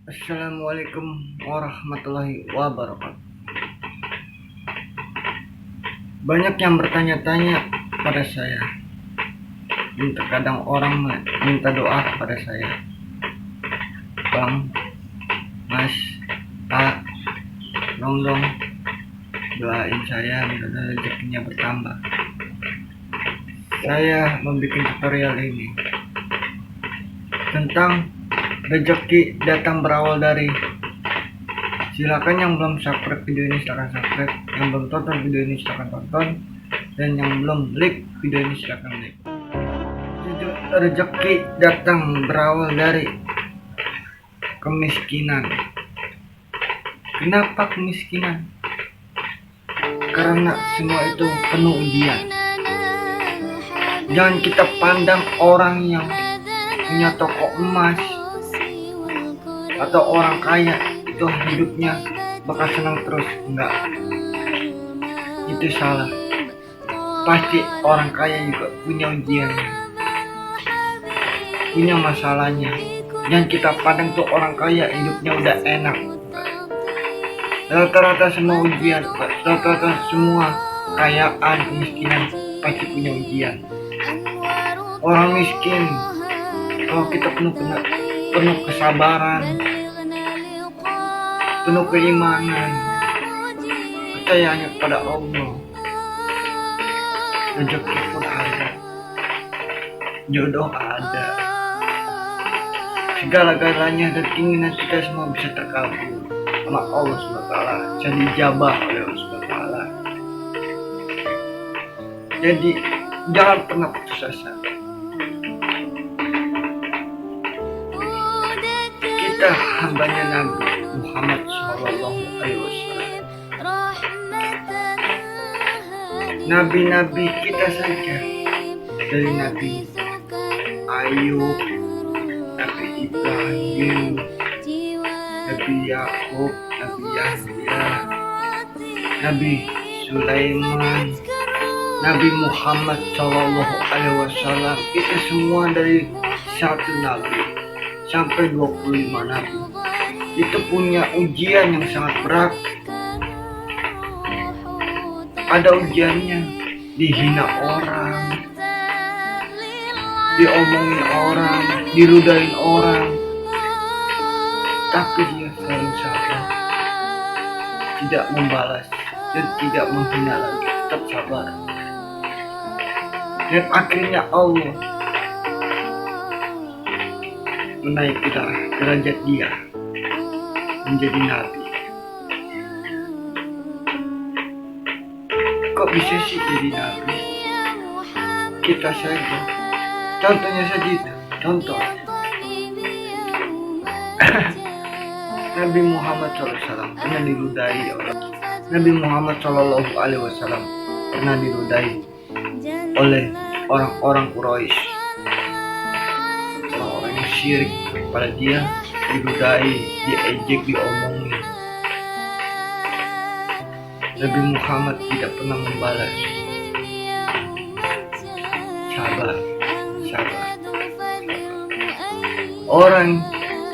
Assalamualaikum warahmatullahi wabarakatuh. Banyak yang bertanya-tanya pada saya. Terkadang orang minta doa kepada saya. Bang, Mas, Pak, dong doain saya mudah-mudahan rezekinya bertambah. Saya membuat tutorial ini tentang rezeki datang berawal dari. Silakan yang belum subscribe video ini silakan subscribe, yang belum tonton video ini silakan tonton, dan yang belum like video ini silakan like. Rezeki datang berawal dari kemiskinan. Kenapa kemiskinan? Karena semua itu penuh ujian. Jangan kita pandang orang yang punya toko emas atau orang kaya itu hidupnya bakal senang terus. Enggak, itu salah. Pasti orang kaya juga punya ujiannya, punya masalahnya. Jangan kita pandang tuh orang kaya hidupnya udah enak. Rata-rata semua ujian, rata-rata semua kekayaan, kemiskinan pasti punya ujian. Orang miskin, kalau kita penuh kesabaran, penuh keimanan, percaya hanya kepada Allah, rezeki pun ada, jodoh ada, segala-galanya dan keinginan kita semua bisa terkabul sama Allah SWT, bisa dijabah oleh Allah SWT. Jadi jangan pernah putus asa. Kita hambanya Nabi Muhammad SAW. Nabi-nabi kita saja, dari Nabi Ayub, Nabi Ibrahim, Nabi Yakub, Nabi Yahya, Nabi Sulaiman, Nabi Muhammad SAW. Kita semua dari satu Nabi sampai 25 Nabi itu punya ujian yang sangat berat. Ada ujiannya, dihina orang, diomongin orang, diludahin orang, tapi dia selalu sabar, tidak membalas dan tidak menghina lagi, tetap sabar. Dan akhirnya Allah menaikkan derajat dia menjadi nabi. Kok bisa sih jadi nabi? Kita saja, contohnya saja itu, contoh Nabi Muhammad SAW pernah diludahi oleh Nabi Muhammad SAW pernah diludahi oleh orang-orang Quraisy, orang-orang yang syirik kepada dia, diludahi, diejek, diomongin. Nabi Muhammad tidak pernah membalas. Sabar. Orang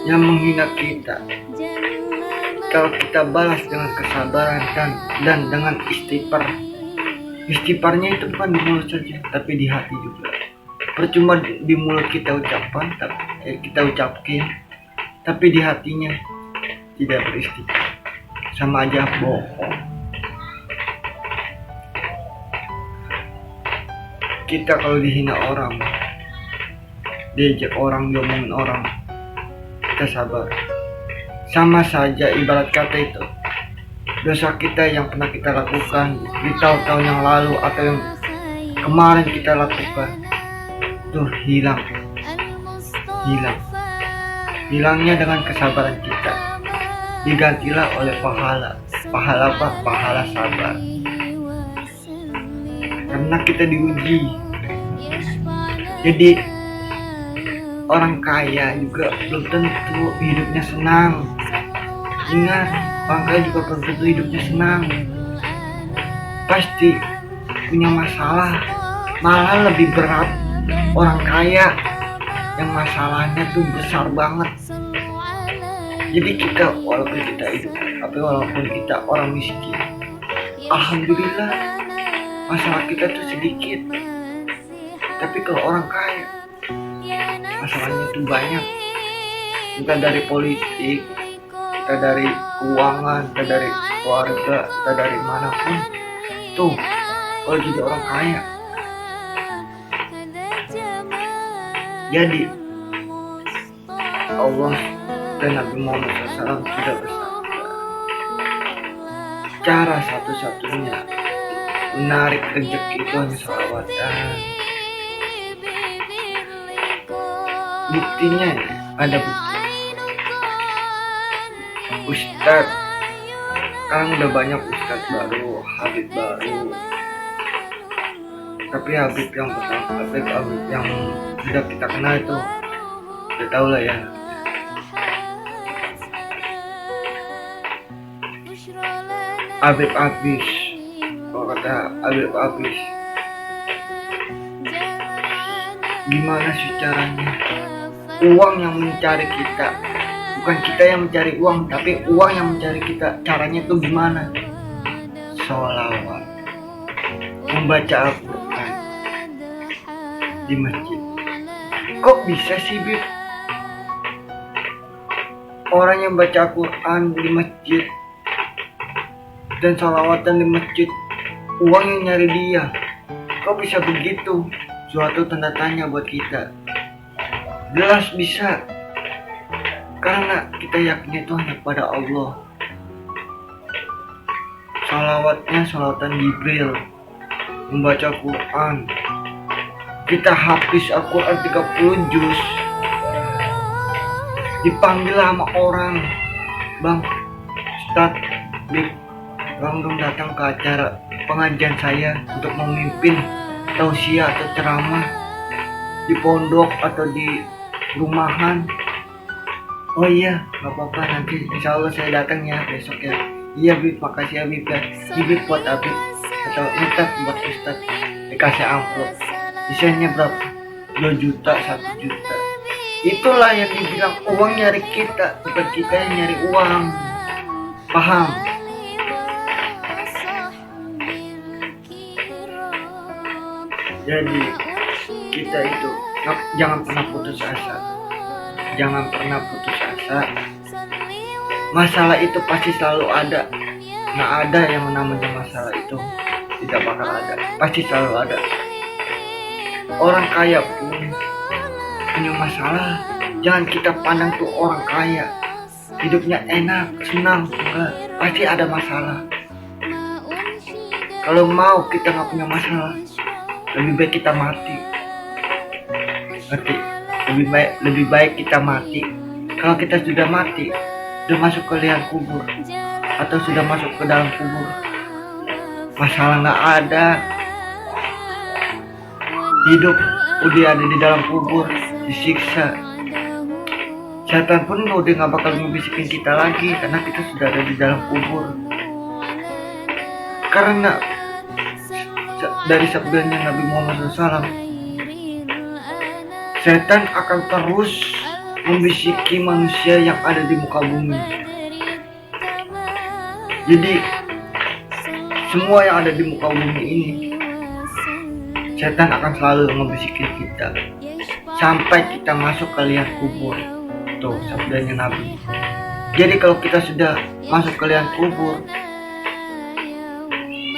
yang menghina kita, kalau kita balas dengan kesabaran dan dengan istighfar. Istighfarnya itu bukan di mulut saja, tapi di hati juga. Percuma di mulut kita ucapkan, tapi di hatinya tidak beristighfar, sama aja bohong. Kita kalau dihina orang, diejek orang, diomongin orang, kita sabar. Sama saja ibarat kata itu, dosa kita yang pernah kita lakukan di tahun-tahun yang lalu atau yang kemarin kita lakukan, tuh hilangnya dengan kesabaran kita, digantilah oleh pahala apa? Pahala sabar. Karena kita diuji. Jadi orang kaya juga belum tentu hidupnya senang. Ingat, orang kaya juga belum tentu hidupnya senang. Pasti punya masalah. Malah lebih berat orang kaya yang masalahnya tuh besar banget. Jadi kita walaupun kita hidup, tapi walaupun kita orang miskin, alhamdulillah masalah kita tuh sedikit. Tapi kalau orang kaya, masalahnya tuh banyak. Entah dari politik, entah dari keuangan, entah dari keluarga, entah dari manapun. Tuh, kalau jadi orang kaya. Jadi Allah dan Nabi Muhammad SAW sudah bersabda, cara satu-satunya menarik rezeki itu hanya sholawatan. Buktinya ada bukti. Ustadz, sekarang udah banyak ustadz baru, habib baru. Tapi habib yang pertama, habib yang sudah kita kenal itu, udah tau lah ya. Habib Abis, kalau kata Habib Abis, gimana sih caranya? Uang yang mencari kita, bukan kita yang mencari uang, tapi uang yang mencari kita. Caranya tuh gimana? Sholawat, membaca Al-Quran di masjid. Kok bisa sih, Bib? Orang yang baca Al-Quran di masjid dan sholawatan di masjid, uang yang nyari dia. Kok bisa begitu? Suatu tanda tanya buat kita. Jelas bisa, karena kita yakin itu hanya pada Allah. Sholawatnya sholawatan Jibril, membaca Quran. Kita habis Al-Quran 30 juz, dipanggil sama orang, Bang, Ustadz, Bib, Bang dong datang ke acara pengajian saya untuk memimpin tausiah atau ceramah di pondok atau di rumahan. Oh iya, gak apa-apa, nanti insya Allah saya datang ya besok ya. Iya Bib, makasih ya Bib ya. Bib buat Abib atau minta buat Ustaz, dikasih amplop. Desainnya berapa? 2 juta, 1 juta. Itulah yang dibilang uang nyari kita, bukan kita yang nyari uang. Paham? Jadi kita itu jangan pernah putus asa. Jangan pernah putus asa. Masalah itu pasti selalu ada. Nggak ada yang namanya masalah itu tidak bakal ada. Pasti selalu ada. Orang kaya pun punya masalah. Jangan kita pandang tuh orang kaya hidupnya enak, senang. Enggak. Pasti ada masalah. Kalau mau kita nggak punya masalah, lebih baik kita mati. Ngerti? Lebih baik kita mati. Kalau kita sudah mati, sudah masuk ke liang kubur atau sudah masuk ke dalam kubur, masalah nggak ada. Hidup udah ada di dalam kubur, disiksa. Setan pun udah nggak bakal ngebisikin kita lagi karena kita sudah ada di dalam kubur. Karena dari sabdanya Nabi Muhammad SAW, setan akan terus membisiki manusia yang ada di muka bumi. Jadi semua yang ada di muka bumi ini, setan akan selalu membisikin kita sampai kita masuk ke liang kubur. Tuh sabdanya Nabi. Jadi kalau kita sudah masuk ke liang kubur,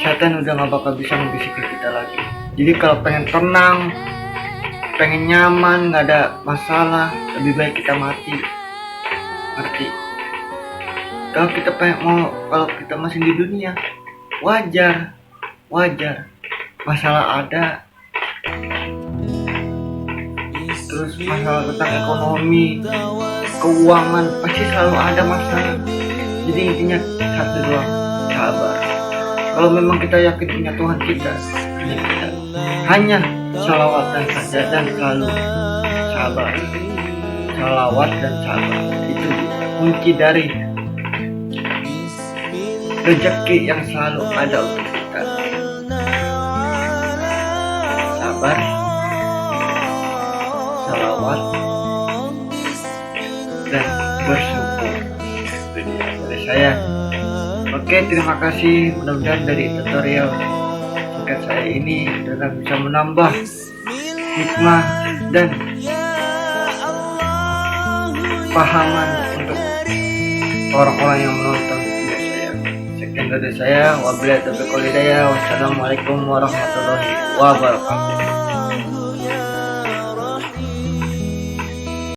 setan udah gak bakal bisa membisikin kita lagi. Jadi kalau pengen tenang, pengen nyaman, gak ada masalah, lebih baik kita mati. Ngerti? Kalau kita kalau kita masih di dunia, wajar. Masalah ada. Terus masalah tentang ekonomi, keuangan, pasti selalu ada masalah. Jadi intinya satu doang, sabar. Kalau memang kita yakin punya Tuhan kita, hanya sholawatan saja dan selalu sabar. Sholawat dan sabar itu kunci dari rezeki yang selalu ada untuk kita. Sabar, sholawat, dan bersyukur. saya. Oke, terima kasih. Mudah-mudahan dari tutorial singkat saya ini dalam bisa menambah hikmah dan pahaman untuk orang-orang yang menonton video saya. Sekian dari saya. Wabillahi taufiq wal hidayah. Wassalamualaikum warahmatullahi wabarakatuh.